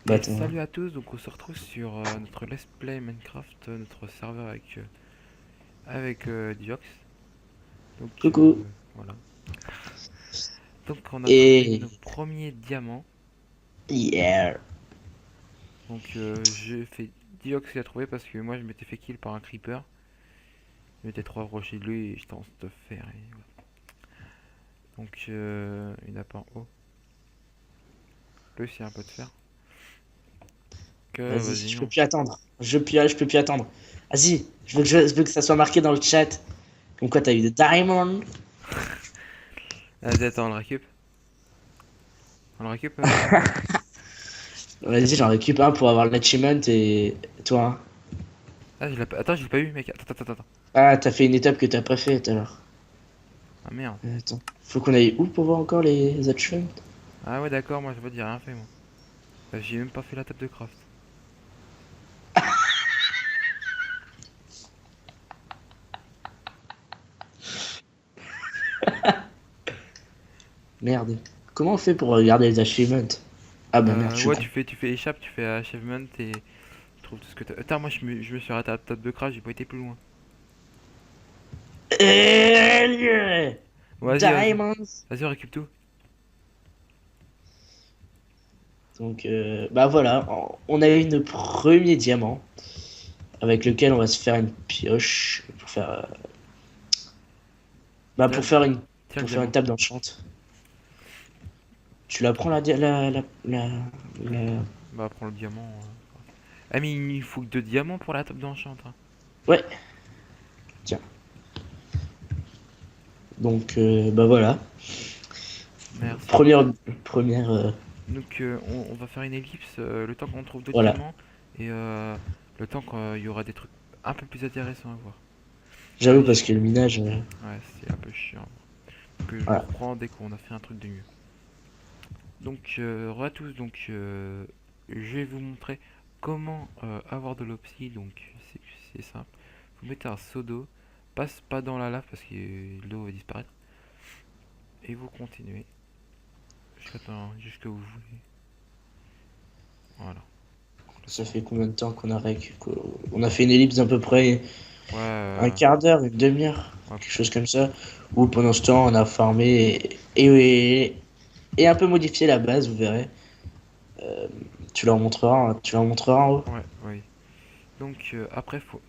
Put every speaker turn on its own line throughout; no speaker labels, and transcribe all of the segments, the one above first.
Bah
Et
attends.
salut à tous, donc on se retrouve sur notre Let's Play Minecraft, notre serveur avec Diox. Donc
Coucou.
voilà. Donc on a trouvé nos
Et
premiers diamants.
hier.
Donc j'ai fait Diox qui a trouvé parce que moi je m'étais fait kill par un creeper. Je m'étais trop approché de lui et je tente de faire. Et voilà. Donc il n'a pas en haut. Lui c'est un peu de fer. Que
Vas-y,
vas-y
je peux
non.
plus attendre. Je peux plus attendre. Vas-y, je veux que ça soit marqué dans le chat. Comme quoi t'as eu des diamonds.
Vas-y attends on le récup. On le récup Diox.
Vas-y, j'en récupère un pour avoir l'achievement et toi, hein.
Ah attends je l'ai pas eu mec. Attends.
Ah, t'as fait une étape que t'as pas fait alors.
Ah merde.
Attends. Faut qu'on aille où pour voir encore les achievements?
Ah ouais d'accord moi je vois j'ai rien fait moi. J'ai même pas fait la table de craft.
Merde. Comment on fait pour regarder les achievements? Ah bah merde, je suis
Ouais,
con.
tu fais échappe, tu fais achievement et tu trouves tout ce que t'as. Attends, moi je me suis arrêté à la table de crash, j'ai pas été plus loin. Vas-y,
Diamonds.
vas-y, on récupère tout.
Donc, bah voilà, on a eu notre premier diamant avec lequel on va se faire une pioche pour faire, bah
Tiens, tiens le
pour faire une
diamant.
table d'enchant. Tu la prends la...
Bah, prends le diamant. Ah, mais il faut que deux diamants pour la table d'enchant, hein.
Ouais, tiens. Donc, bah voilà.
Merci.
Première, première,
Donc, on va faire une ellipse le temps qu'on trouve d'autres
voilà.
diamants et le temps qu'il y aura des trucs un peu plus intéressants à voir.
J'avoue
Allez,
parce que le minage,
ouais, c'est un peu chiant. Donc, je
voilà.
reprends dès qu'on a fait un truc de mieux. Donc, re à tous, donc je vais vous montrer comment avoir de l'opsie. Donc, c'est simple. Vous mettez un seau d'eau, passe pas dans la lave parce que l'eau va disparaître, et vous continuez jusqu'à où vous voulez. Voilà. Le
Ça
temps.
fait combien de temps on a fait une ellipse d'à peu près
Ouais,
un quart d'heure, une demi-heure,
ouais,
quelque chose comme ça. Ou pendant ce temps, on a farmé et un peu modifié la base, vous verrez. Euh, tu leur montreras en haut.
ouais. Donc, après, faut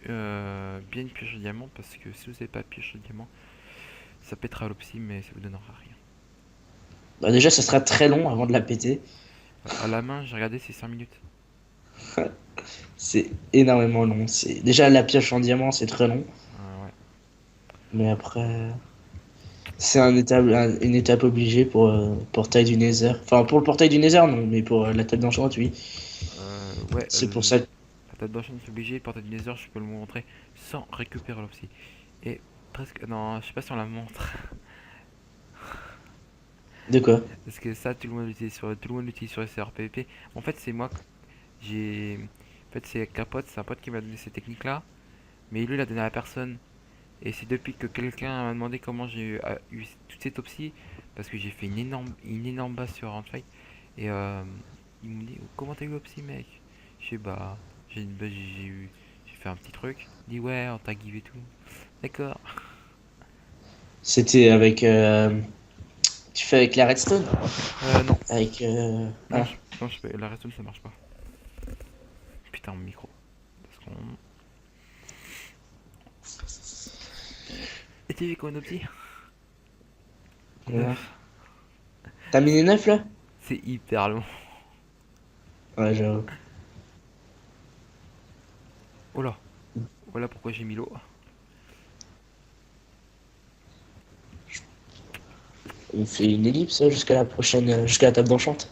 bien une pioche de diamant parce que si vous n'avez pas de pioche de diamant, ça pètera l'opsie, mais ça vous donnera rien.
Bah, déjà, ça sera très long avant de la péter.
À la main, j'ai regardé, c'est 5 minutes.
C'est énormément long. C'est déjà la pioche en diamant, c'est très long.
Ouais.
Mais après, c'est une étape obligée pour portail du Nether. Enfin, pour le portail du Nether, non, mais pour la table d'enchant, oui.
Ouais,
C'est pour ça.
la table d'enchaîne c'est obligé, le portail du Nether, je peux le montrer sans récupérer l'opsie. Et presque. Non, je sais pas si on la montre.
De quoi?
Parce que ça, tout le monde l'utilise sur les serveurs PvP. En fait, c'est moi, j'ai. En fait, c'est un pote qui m'a donné ces techniques-là. Mais lui, il a donné à personne. Et c'est depuis que quelqu'un m'a demandé comment j'ai eu toute cette opsie. Parce que j'ai fait une énorme base sur Roundfight. Et ils m'ont dit, comment t'as eu l'opsie, mec? Je sais, bah, j'ai fait un petit truc. Il dit, ouais, on t'a give et tout. D'accord.
C'était avec. Tu fais avec la redstone?
Non.
Avec.
Non,
Ah.
non, la redstone ça marche pas. Putain, mon micro. 2 secondes. Et t'as vu quoi, nos petits?
Voilà.
9.
T'as mis les 9 là?
C'est hyper long.
Ouais, j'avoue.
Oh là. Voilà pourquoi j'ai mis l'eau.
On fait une ellipse jusqu'à la prochaine. Jusqu'à la table d'enchante.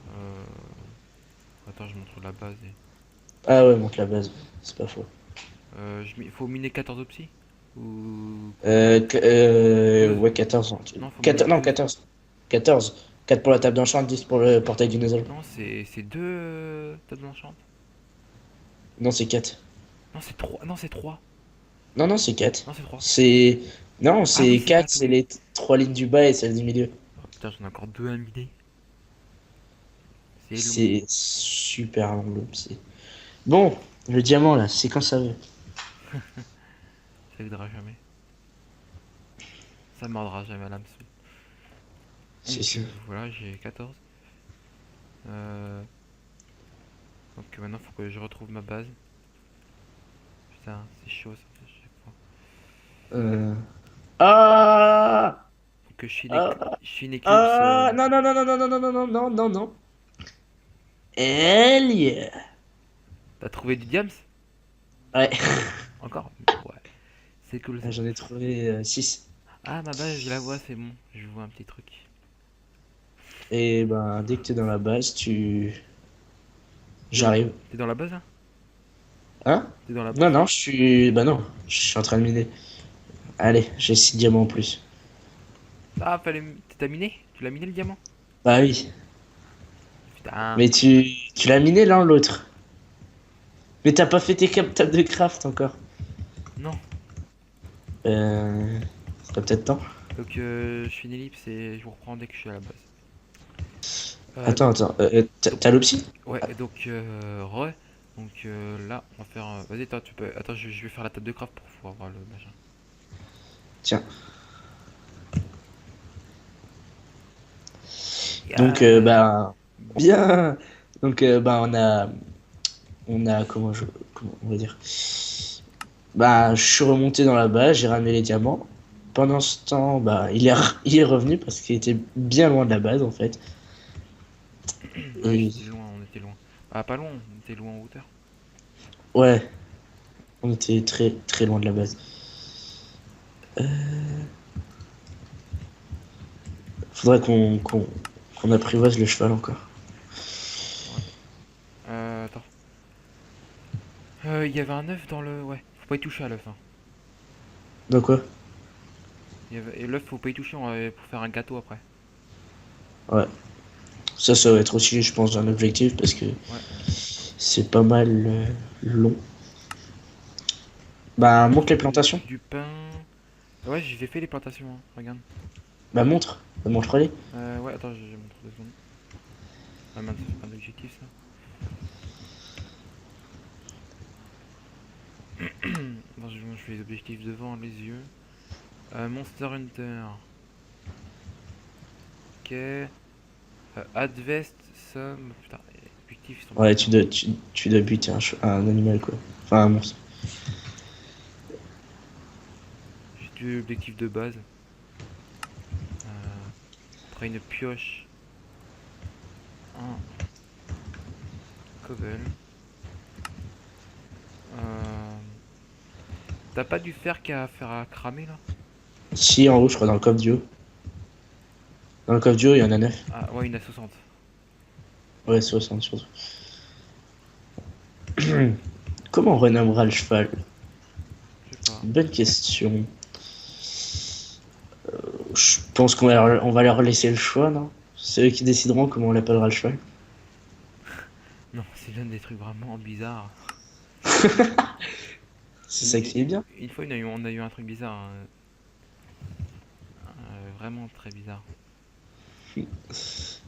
Euh... Attends, je montre la base.
Ah ouais, monte la base. C'est pas faux.
Faut miner 14 opsis. Ou 12.
Ouais, 14.
Non, faut miner
14 non,
12.
14. 14. 4 pour la table d'enchant, 10 pour le portail du Nether.
Non, c'est 2 tables d'enchant.
Non, c'est 4.
Non, c'est 3. Non, c'est 3.
Non, non, c'est 4.
Non, c'est 3.
C'est. Non,
Ah oui,
c'est
c'est
4,
4,
c'est
oui.
les 3 lignes du bas et celle du milieu.
Oh putain, j'en ai encore 2 à miner. C'est long.
C'est super long, l'homme. Bon, le diamant, là, c'est quand ça veut.
Ça aidera jamais. Ça mordra jamais à l'hameçon.
C'est
Donc
ça.
voilà, j'ai 14. Euh, donc maintenant, faut que je retrouve ma base. Putain, c'est chaud ça à chaque fois.
Euh... Ah!
Faut que
Ah!
je suis une éclipse.
Ah! Non, non, non, non, non, non, non, non, non, non, non, non. Hell yeah!
T'as trouvé du diams?
Ouais,
Encore? Ouais, c'est cool ça.
j'en ai trouvé 6.
Ah, ma base, je la vois, c'est bon. Je vois un petit truc.
Et ben, dès que t'es dans la base,
T'es dans,
J'arrive.
t'es dans la base là?
Hein?
T'es dans la
Non,
base?
non, je suis. Bah non, je suis en train de miner. Allez, j'ai 6 diamants en plus.
Ah, t'as miné? Tu l'as miné le diamant?
Bah oui.
Putain.
Mais tu l'as miné l'un l'autre. Mais t'as pas fait tes tables de craft encore.
Non.
Euh. Ça peut-être temps.
Donc je fais une ellipse et je vous reprends dès que je suis à la base.
Attends,
Donc,
attends.
donc,
T'as l'opsie?
ouais, donc re. Donc là, on va faire. Vas-y, toi, tu peux. Attends, je vais faire la table de craft pour pouvoir voir le machin.
Tiens. Donc,
Yeah.
bah.
Bon.
Bien! Donc, bah, comment on va dire? Bah, je suis remonté dans la base, j'ai ramené les diamants. Pendant ce temps, bah, il est revenu parce qu'il était bien loin de la base, en fait.
Ouais,
Et
j'étais loin, on était loin. Ah, pas loin, on était loin en hauteur.
ouais, on était très très loin de la base. Faudrait qu'on apprivoise le cheval encore.
Ouais. Attends. Il y avait un œuf dans le. Ouais, faut pas y toucher à l'œuf. Hein.
Donc quoi?
Et l'œuf, faut pas y toucher pour faire un gâteau après.
Ouais. Ça va être aussi, je pense, un objectif parce que
Ouais.
c'est pas mal long. Bah, montre les plantations.
Du pain. Ouais, j'ai fait les plantations, hein, regarde.
Bah, montre. Bah, montre-les.
Ouais, attends, je montre 2 secondes. Ah mince, c'est pas un objectif ça. Bon, je fais les objectifs devant les yeux. Monster Hunter. Ok. Advest, Somme. Putain, les objectifs ils sont
Ouais,
bizarres.
tu dois buter un animal, quoi. Enfin, un monstre.
J'ai deux objectifs de base. Après une pioche. Un cobble. Euh, T'as pas du fer qu'à faire à cramer là?
Si, en haut, je crois, dans le coffre du haut. Dans le coffre du haut, il y en a 9.
Ah ouais, une à 60.
Ouais, 60 surtout. Comment on renommera le cheval?
Je sais pas.
Bonne question. Je pense on va leur laisser le choix, non? C'est eux qui décideront comment on l'appellera le cheval.
Non, c'est l'un des trucs vraiment bizarres.
C'est ça qui est bien.
Une fois, on a eu un truc bizarre. Hein. Vraiment très bizarre.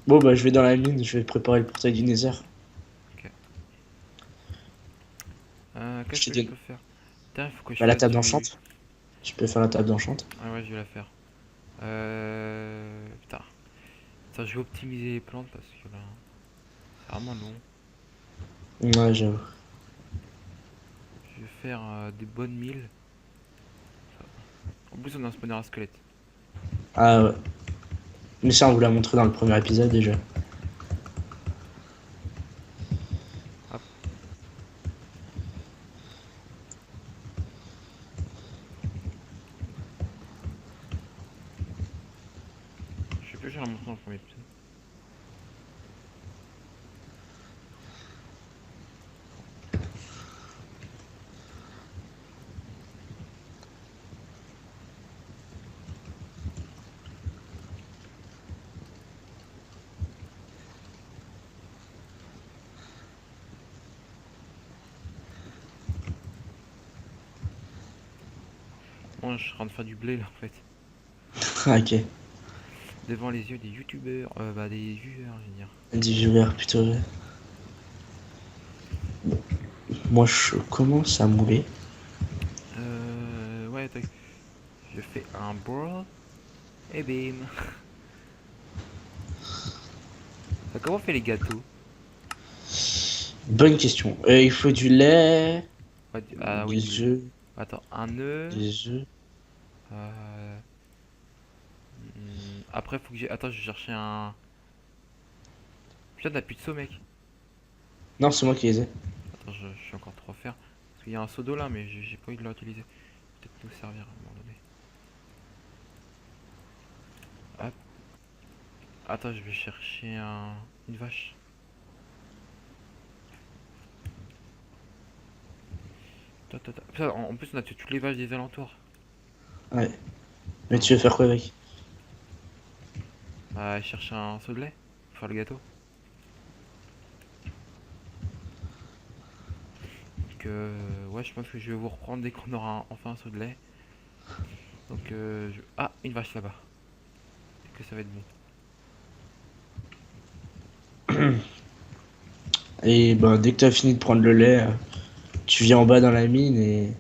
Bon, bah, je vais dans la mine, je vais préparer le portail du Nether.
Ok. Qu'est-ce
Je te
que je
donne.
peux faire? Putain, il faut que je
Bah, la
fasse
table
du.
d'enchante. Tu peux faire la table d'enchante.
Ah ouais, je vais la faire. Putain. Attends, je vais optimiser les plantes parce que là, c'est vraiment long.
Ouais, j'avoue.
Je vais faire des bonnes milles. En plus, on a un spawner à squelette.
Ah ouais. Mais ça, on vous l'a montré dans le premier épisode déjà.
Hop. Je sais plus, j'ai la montré dans le premier épisode. Moi, je suis en train de faire du blé là en fait.
Ah, ok.
devant les yeux des youtubeurs, bah des viewers, je veux dire.
Des viewers plutôt. Ouais. Moi, je commence à mouler.
Ouais, tac. Je fais un brawl et bim. Comment on fait les gâteaux?
Bonne question. Il faut du lait,
Ouais, ah oui,
des œufs,
attends, un œuf.
des œufs.
euh, Après, faut que j'ai. Attends, je vais chercher un. Putain, t'as plus de seau, mec.
Non, c'est moi qui les ai.
Attends, je suis encore trop faire. Parce qu'il y a un seau d'eau là, mais j'ai pas envie de l'utiliser. Peut-être nous servir à un moment donné. Hop. Attends, je vais chercher une vache. Putain, en plus, on a tué toutes les vaches des alentours.
Ouais. Mais
Ah,
tu veux faire quoi avec?
bah, chercher un seau de lait pour faire le gâteau. Donc, ouais, je pense que je vais vous reprendre dès qu'on aura enfin un seau de lait. Donc, ah, une vache là-bas. Peut-être que ça va être bon.
Et ben, dès que tu as fini de prendre le lait, tu viens en bas dans la mine et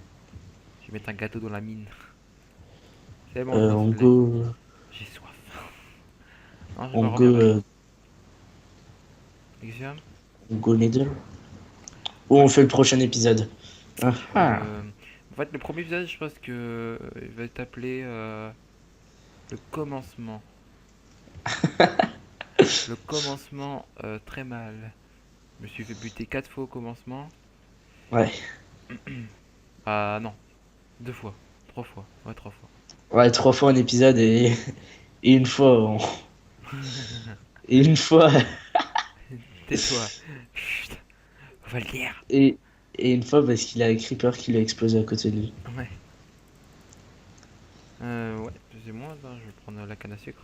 Je vais mettre un gâteau dans la mine. C'est bon, j'ai un seau
on
de lait.
go,
J'ai soif. Non, je vais
on
pas
go,
revenir là. Exam.
on go needle. Ou
Ouais.
on fait le prochain épisode. Ah ah.
En fait, le premier épisode, je pense que il va être appelé le commencement. Le commencement très mal. Je me suis fait buter 4 fois au commencement.
Ouais.
Ah non, 2 fois. 3 fois. Ouais, 3 fois.
Ouais, 3 fois un épisode et une fois, et une fois,
Tais-toi. Chut. On va le dire.
et, et une fois parce qu'il a un creeper qui lui a explosé à côté de lui.
Ouais. Ouais, c'est moi. Attends, je vais prendre la canne à sucre.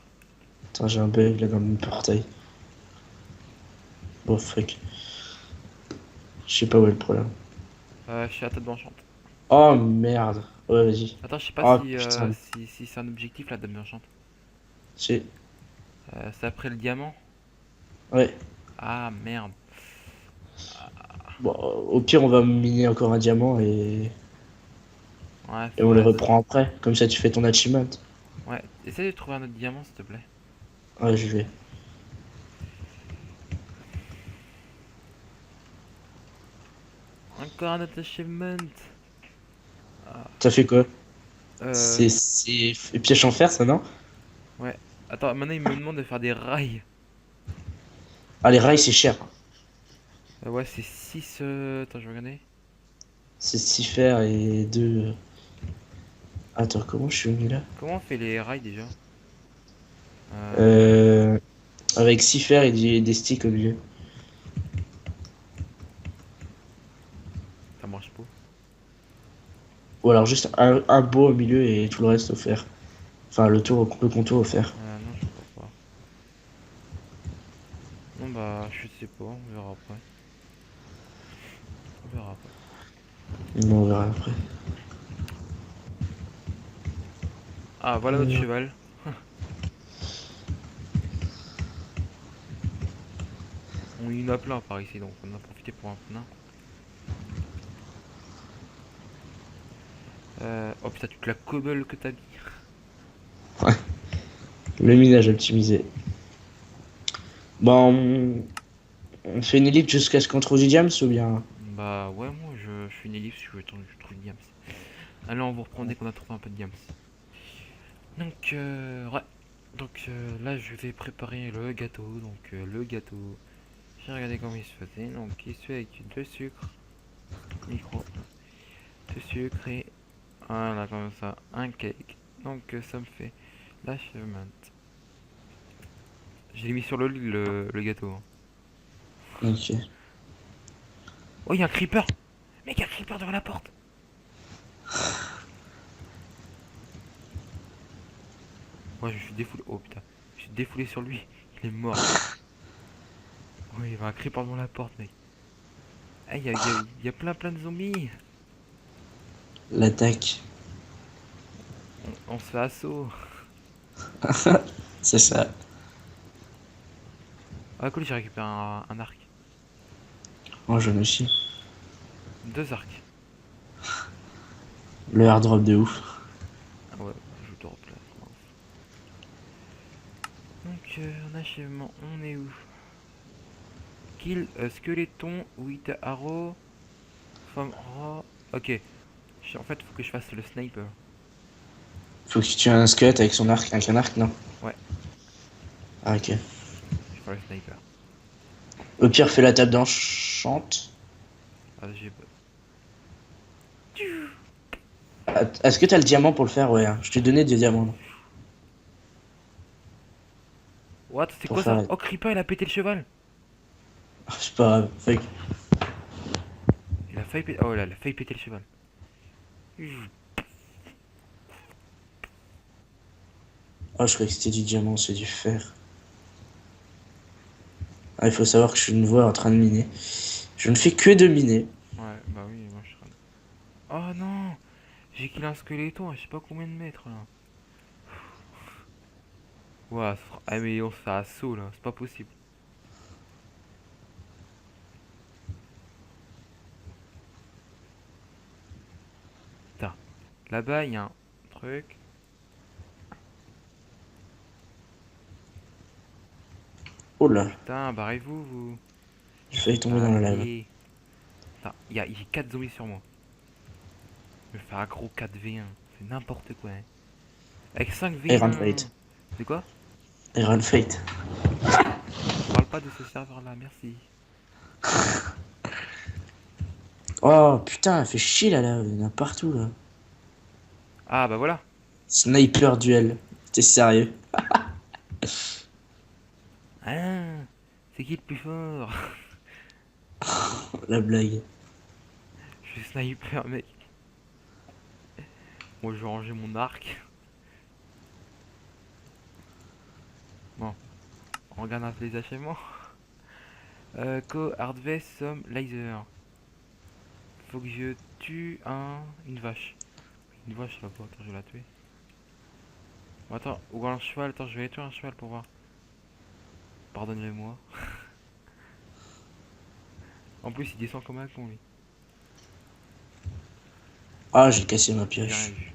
Attends, j'ai un bug là dans mon portail. Bon, fuck. Je sais pas où est le problème.
Je suis à tête d'enchante.
Oh merde. Ouais, vas-y.
Attends, je sais pas
Oh
si,
putain.
si c'est un objectif la dame d'enchante.
C'est...
C'est après le diamant.
Ouais.
Ah merde.
Bon, au pire, on va miner encore un diamant
Ouais,
et on le
ouais,
reprend après. Comme ça, tu fais ton achievement.
ouais. Essaye de trouver un autre diamant, s'il te plaît.
Ouais, je vais.
Encore un autre achievement. Ah,
T'as fait quoi?
euh,
C'est piège en fer, ça, non?
ouais. Attends, maintenant il me demande de faire des rails.
Ah, les rails, c'est cher.
Ouais, c'est 6. Attends, je vais regarder.
C'est 6 fer et 2. Attends, comment je suis venu là?
Comment on fait les rails déjà? Euh,
Euh... Avec 6 fer et des sticks au milieu.
Ça marche pas.
Ou alors juste un beau au milieu et tout le reste au fer. Enfin, le contour au fer.
Non, je crois pas. Non, bah, je sais pas, on verra après. On verra après.
On verra après.
Ah, voilà notre cheval. On y en a plein par ici, donc on en a profité pour un plein. Oh putain, toute la cobble que t'as mis.
Le minage optimisé. Bon, on fait une ellipse jusqu'à ce qu'on trouve du diams ou bien?
Bah, ouais, moi je fais une ellipse, je trouve une diams. Allez, on vous reprend dès qu'on a trouvé un peu de diams. Donc, ouais. Donc là, je vais préparer le gâteau. Donc, le gâteau, j'ai regardé comment il se faisait. Donc, il se fait avec du sucre, micro, de sucre et voilà, comme ça, un cake. Donc, ça me fait l'achievement. J'ai mis sur le lit le gâteau, hein.
Ok.
Oh, il y a un creeper! Mec, il y a un creeper devant la porte! Ouais, je suis défoulé. Oh putain, je suis défoulé sur lui. Il est mort. Oui, il y avait un creeper devant la porte, mec. Ah, il y a plein de zombies.
L'attaque.
On se fait assaut.
C'est ça.
Ah cool, j'ai récupéré un arc.
Moi, je me suis.
Deux arcs.
Le airdrop de ouf.
Ah ouais, je drop là, mince. Donc en achèvement, on est où? Kill skeleton with arrow from raw. Ok, en fait, faut que je fasse le sniper.
Faut que tu tues un squelette avec son arc, avec un arc, non?
Ouais,
Ah, ok.
je vais faire le sniper.
Au pire, fais la table d'enchant.
Ah, j'ai.
Est-ce que t'as le diamant pour le faire? Ouais, hein. Je t'ai donné des diamants là,
What? C'est
pour
quoi
faire
ça?
la...
Oh, Creeper, il a pété le cheval!
C'est pas grave.
Il a failli péter. Oh là, il a failli péter le cheval.
Oh, je croyais que c'était du diamant, c'est du fer. Ah, il faut savoir que je suis une voix en train de miner. Je ne fais que de miner.
Ouais, bah oui, moi je serais. Oh non! J'ai kill un squeletton à je sais pas combien de mètres là. Ouah, ah mais on se fait assaut là, c'est pas possible. Putain, là-bas il y a un truc.
Oh là,
Putain, barrez-vous vous.
j'ai failli tomber dans la lave.
Allez. Putain, il y a 4 zombies sur moi. Je vais faire un gros 4v1. C'est n'importe quoi. Hein. Avec
Iron Fate.
5v1. C'est quoi?
Iron Fate.
Je parle pas de ce serveur là, merci.
Oh putain, elle fait chier la lave, il y en a partout là.
Ah bah voilà.
Sniper duel. T'es sérieux?
Ah, c'est qui le plus fort?
La blague.
Je suis sniper mec. Moi je vais ranger mon arc. Bon, on regarde un peu les achèvements. Harvest some laser. Faut que je tue une vache. Une vache là-bas, attends, je vais la tuer. Bon, attends, ou un cheval, attends, je vais tuer un cheval pour voir. Pardonnez-moi. En plus, il descend comme un con lui.
Ah, j'ai cassé ma
J'ai rien
pioche.
vu.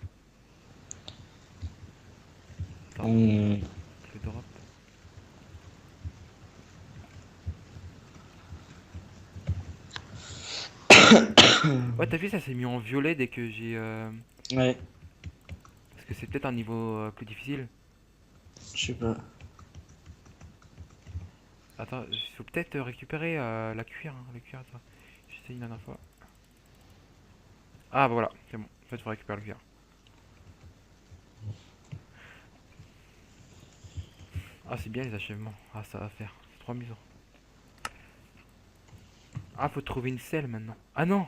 Attends,
Hmm.
je le drop. Ouais, t'as vu, ça s'est mis en violet dès que j'ai.
Ouais,
Parce que c'est peut-être un niveau plus difficile.
je sais pas.
Attends, il faut peut-être récupérer la cuir. Hein, la cuir, attends. J'ai essayé la dernière fois. Ah bah voilà, c'est bon. En fait, faut récupérer le cuir. Ah, c'est bien les achèvements. Ah, ça va faire. C'est trop amusant. Ah, faut trouver une selle maintenant. Ah non!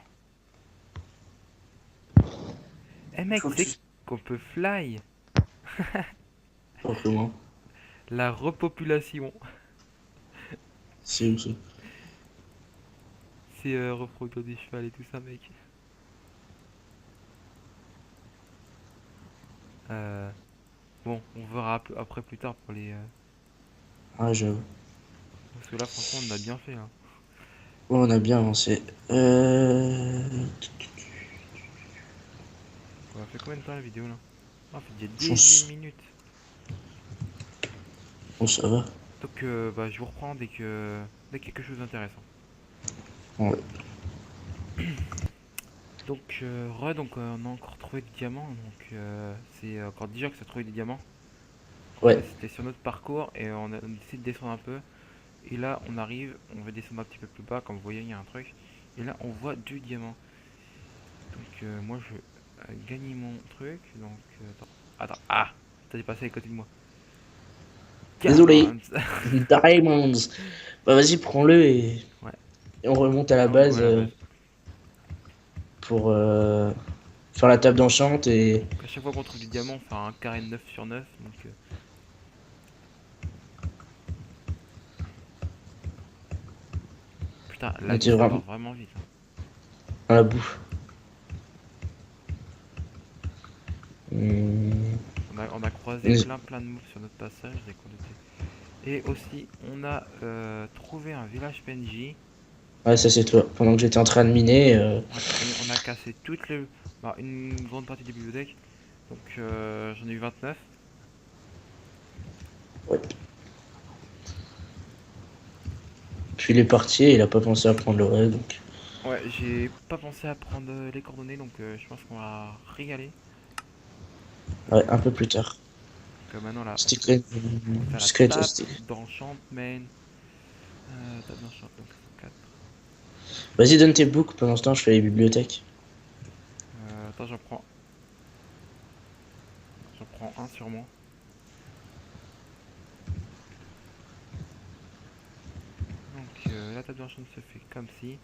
Eh mec,
Faut
tu
que tu...
sais qu'on peut fly?
Pas comment.
La repopulation.
C'est où ça?
C'est reproduire des chevals et tout ça, mec. Euh, bon, on verra après plus tard pour les.
Ah, j'avoue.
Parce que là, franchement, on a bien fait. Hein.
Oh, on a bien avancé.
On a fait combien de temps la vidéo là? Ah, on fait déjà
Je
18
pense...
minutes.
Oh, ça va.
Donc, bah, je vous reprends dès quelque chose d'intéressant.
Ouais.
Donc, on a encore trouvé des diamants. Donc, c'est encore déjà que ça a trouvé des diamants.
Ouais.
Ça, c'était sur notre parcours et on décide de descendre un peu. Et là, on arrive, on va descendre un petit peu plus bas. Comme vous voyez, il y a un truc. Et là, on voit du diamant. Donc, moi, je vais gagner mon truc. Donc, attends. Attends. Ah! T'as dépassé à côté de moi.
Désolé.
Diamonds.
Diamonds. Bah, vas-y, prends-le
Ouais.
et on remonte à la
Et on
base
va à la base.
pour faire la table d'enchant et...
Donc, à chaque fois qu'on trouve du diamant, on fait un carré de 9 sur 9. Donc, putain,
On
la vie,
était
ça
vraiment
part vraiment vite. Hein.
dans la bouffe. Hmm.
On a croisé
Mais-
plein de mobs sur notre passage, dès qu'on était. Et aussi, on a trouvé un village PNJ.
Ouais, ça c'est toi. Pendant que j'étais en train de miner.
Ouais, et on a cassé une grande partie des bibliothèques. Donc j'en ai eu 29.
Ouais. Puis il est parti et il a pas pensé à prendre le raid. Donc...
Ouais, j'ai pas pensé à prendre les coordonnées, donc je pense qu'on va régaler.
Ouais, un peu plus tard.
Donc maintenant là,
Secret.
on va faire la
Secret.
table d'enchantment. Table d'enchantment, donc 4.
Vas-y, donne tes books. Pendant ce temps, je fais les bibliothèques.
Attends, j'en prends un sur moi. Donc la table d'enchantment se fait comme c'est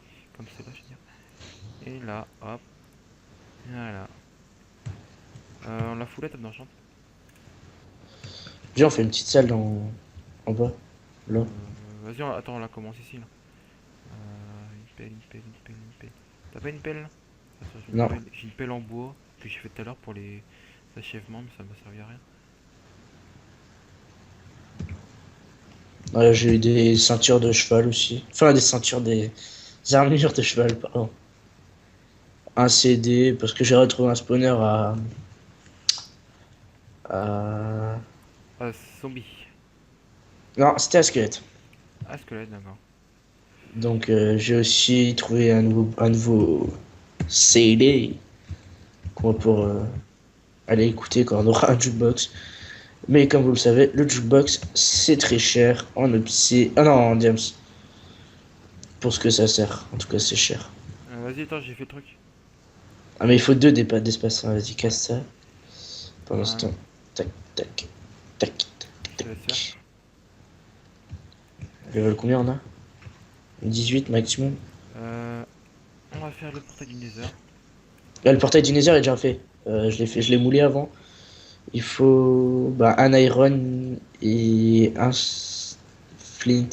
là, je veux dire. Et là, hop, voilà. On la fout la table d'enchantment.
Viens, on fait une petite salle en bas. Là.
Vas-y, attends, on la commence ici là. Une pelle. T'as pas une pelle là? Attends,
Non.
j'ai une pelle en bois que j'ai fait tout à l'heure pour les achèvements, mais ça m'a servi à rien.
Ouais, j'ai eu des ceintures de cheval aussi. Enfin, des armures de cheval, pardon. Un CD, parce que j'ai retrouvé un spawner à...
Zombie.
Non, c'était un squelette.
Ah, squelette, d'accord.
Donc j'ai aussi trouvé un nouveau CD qu'on va pour aller écouter quand on aura un jukebox. Mais comme vous le savez, le jukebox c'est très cher en opti. Ah non, en diams. Pour ce que ça sert. En tout cas, c'est cher.
Vas-y, attends, j'ai fait le truc.
Ah, mais il faut deux d'espace. Hein. Vas-y, casse ça. Pendant ce
Voilà,
temps. Tac, tac, tac,
je te
tac,
laisse faire.
tac. Level combien on a? 18 maximum.
Euh, on va faire le portail du Nether.
Là, le portail du Nether est déjà fait. Je l'ai moulé avant. Il faut bah, un iron et flint.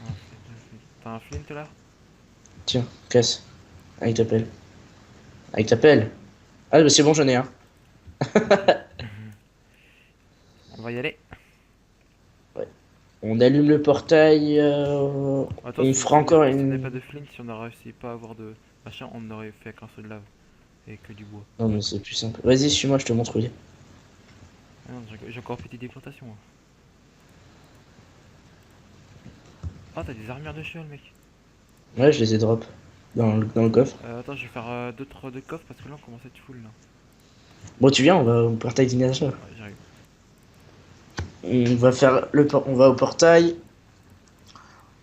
Ah, t'as un flint là?
Tiens, casse. Avec ta pelle. Avec ta pelle. Ah, bah, c'est bon, j'en ai un.
Ok. On va y aller.
Ouais. On allume le portail.
Attends,
On
si,
fera
si on
encore
n'est pas
une.
de flint, si on a réussi pas à avoir de machin, on aurait fait qu'un seul lave et que du bois.
Non, mais c'est plus simple. Vas-y, suis-moi, je te montre où il est.
Ah non, j'ai encore petit des plantations. Hein. Ah, t'as des armures de cheval, mec.
Ouais, je les ai drop dans le coffre.
Attends, je vais faire deux coffres parce que là on commence à être full là.
Bon, tu viens, on va au portail du Nether.
Ouais, j'arrive.
On va au portail.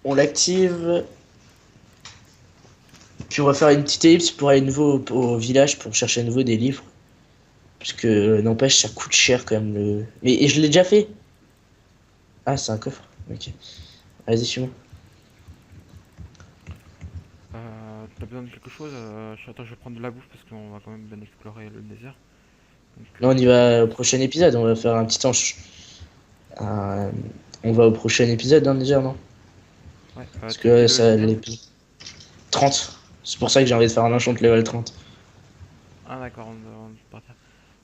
On l'active. Puis on va faire une petite ellipse pour aller nouveau au village pour chercher à nouveau des livres. Parce que n'empêche, ça coûte cher quand même le. Mais et je l'ai déjà fait. Ah, c'est un coffre. Ok. Vas-y, suis-moi.
T'as besoin de quelque chose Attends, je vais prendre de la bouffe parce qu'on va quand même bien explorer le désert. Donc,
Là, on y va au prochain épisode. On va faire un petit un- On va au prochain épisode dans le désert, non?
ouais,
Parce
t'es
que
level
ça,
combien?
l'épisode 30. C'est pour ça que j'ai envie de faire un enchant level 30.
Ah, d'accord, on va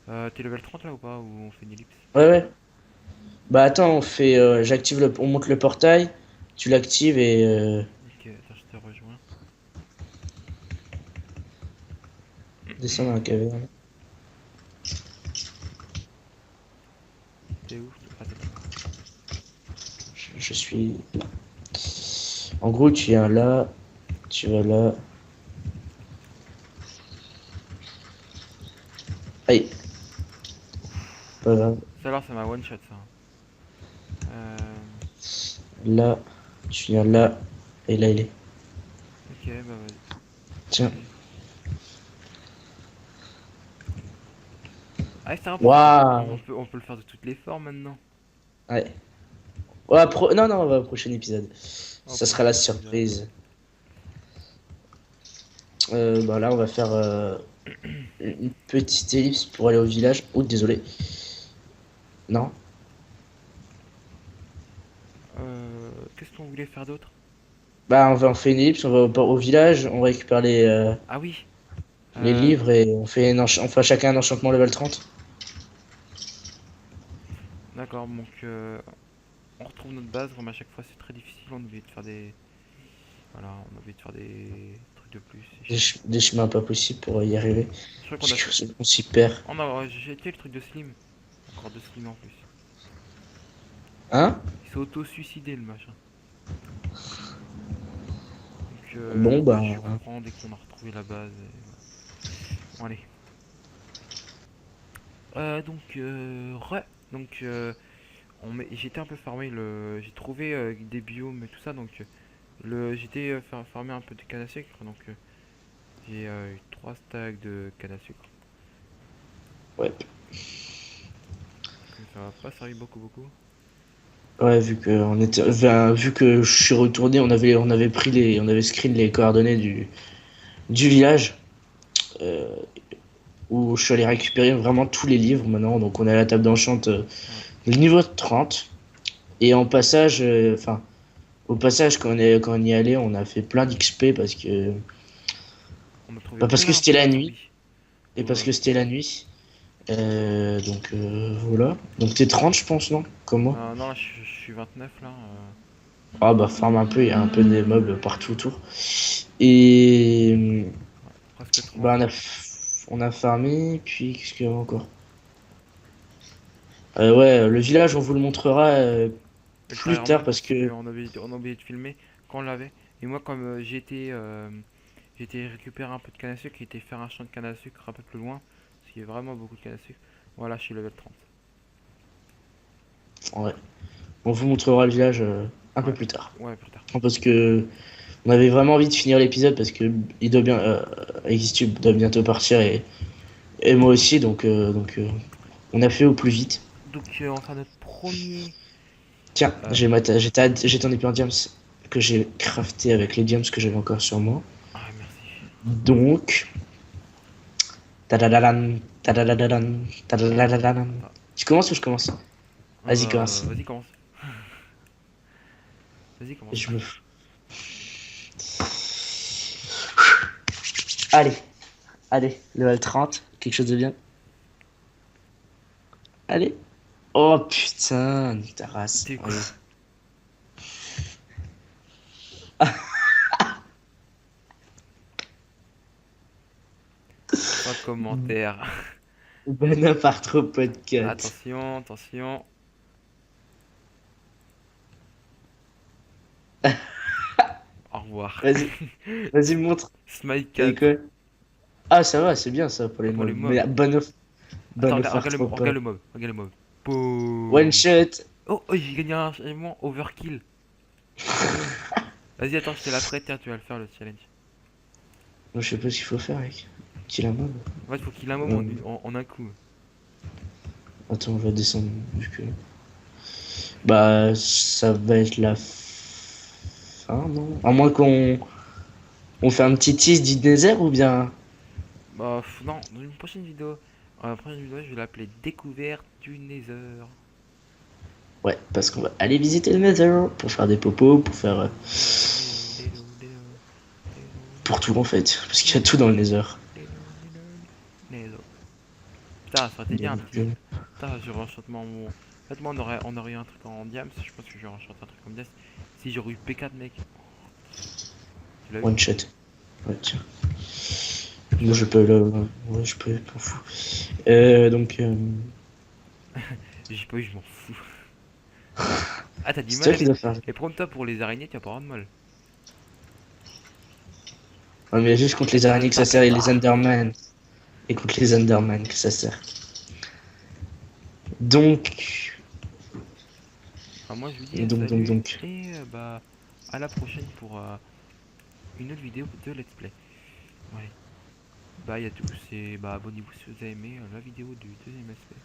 partir. T'es level 30 là ou pas? Ou on fait une ellipse?
Ouais, ouais. Bah attends, on monte le portail. Tu l'actives et
Ok, attends, je te rejoins.
descends dans la caverne.
T'es où? Attends.
Je suis. En gros, tu viens là. Tu vas là. Aïe, pas grave.
Ça alors, ça m'a one shot ça. Euh,
Là, tu viens là. Et là, il est.
ok, bah vas-y.
Tiens.
Ah, c'est un peu.
Waouh!
On peut le faire de toutes les formes maintenant.
Ouais. Ouais, non, non, on va au prochain épisode.
Au
Ça sera la
prochain épisode.
surprise. Bah là, on va faire une petite ellipse pour aller au village. Oh, désolé. Non.
Qu'est-ce qu'on voulait faire d'autre?
Bah, on fait une ellipse, on va au village, on récupère
Ah oui.
les
Euh,
livres et on fait chacun un enchantement level 30.
D'accord, donc on retrouve notre base, comme à chaque fois c'est très difficile, on oublie de faire des... Voilà, on oublie de faire des trucs de plus, c'est chiant.
Des chemins pas possibles pour y arriver.
Je crois qu'on
Parce
a fait...
que on s'y perd.
J'ai été le truc de Slim. Encore de Slim en plus.
Hein?
Il s'est auto-suicidé le machin. Donc
Bon,
bah,
bah,
je reprends dès qu'on a retrouvé la base. Et voilà. Bon, allez. Ouais. Donc j'étais un peu farmé j'ai trouvé des biomes et tout ça. Donc j'étais farmé un peu de canne à sucre. Donc j'ai eu 3 stacks de canne à sucre.
ouais.
Donc ça m'a pas servi beaucoup.
Ouais, vu que je suis retourné, on avait on avait screen les coordonnées du village, euh, où je suis allé récupérer vraiment tous les livres maintenant. Donc on est à la table d'enchant,
Ouais.
le niveau 30. Et en passage, au passage, quand on y allait, on a fait plein d'XP
On a trouvé
parce que c'était
plein
la
de
nuit.
zombies.
Et parce
Ouais.
que c'était la nuit. Voilà. Donc t'es 30, je pense, non? Comme moi.
Non, là je suis 29 là.
Ah bah farm un peu, il y a un peu des mobs partout autour. Et
Ouais, presque
bah
30.
on a farmé, puis qu'est-ce qu'il y avait encore? Ouais, le village, on vous le montrera
Et le
plus tard
fireman,
parce
parce
que.
on a oublié de filmer quand on l'avait. Et moi, comme j'ai été récupérer un peu de canne à sucre et été faire un champ de canne à sucre un peu plus loin, parce qu'il y a vraiment beaucoup de canne à sucre. Voilà, je suis level 30.
Ouais, on vous montrera le village un peu
Ouais,
plus tard.
ouais, plus tard.
Parce que on avait vraiment envie de finir l'épisode parce que il doit bien, Xtube doit bientôt partir et moi aussi, on a fait au plus vite.
Donc, on va faire notre premier.
Tiens,
euh,
j'ai ton épée en diams que j'ai crafté avec les diams que j'avais encore sur moi.
Ah, merci.
Donc, tadadadan, tadadadan, tadadadadan.
Ah,
Tu commences ou je commence? Vas-y, commence.
vas-y, commence. Vas-y, commence.
Je me... Allez, allez, level 30, quelque chose de bien. Allez. Oh putain, nique ta race.
T'es quoi?
Allez.
Sans commentaire.
Bonaparte au podcast.
Attention. Au revoir.
Vas-y, vas-y, montre.
Smile
T'as dit
4
quoi? Ah, ça va, c'est bien ça pour les
pour les
mobs. Mais
mobs. Attends,
Bonaparte au
regarde
podcast.
le mob. Regarde le mob.
One
Boum.
shot.
J'ai gagné un changement overkill. Vas-y, attends, je te la prête. Tiens, tu vas le faire le challenge.
Moi, je sais pas ce qu'il faut faire, mec. Kill un mob.
En fait, faut qu'il ait un mob
Euh,
en un coup.
Attends, on va descendre. Vu que... Bah, ça va être la fin, non? À moins on fait un petit tease du désert ou bien.
Bah, non, dans une prochaine vidéo. Dans la prochaine vidéo, je vais l'appeler Découverte du Nether.
Ouais, parce qu'on va aller visiter le Nether pour faire des popos, pour tout en fait. Parce qu'il y a tout dans le Nether.
Nether. Putain, ça aurait été bien un petit. Putain, j'aurais enchantement mon. En fait, moi, on aurait eu un truc en diams. Je pense que j'aurais enchanté un truc comme diams. Si j'aurais eu P4, mec. Tu l'as eu?
One shot. Ouais, tiens.
Tu
Moi,
l'as
je
eu?
peux le. Ouais, je peux, m'en fous. Donc.
J'ai pas eu, je m'en fous. Ah, t'as du
C'est
mal
toi qui
avec.
dois faire.
Et prends-toi pour les araignées, tu vas pas avoir de mal.
Ouais, mais juste contre les araignées que ça sert et les Enderman. Et contre les Enderman que ça sert. Donc.
Enfin, moi, je vous dis salut
Donc.
et bah à la prochaine pour une autre vidéo de Let's Play. Ouais. Bye à tous et bah abonnez-vous si vous avez aimé la vidéo du deuxième aspect.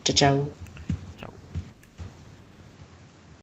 Ciao, ciao.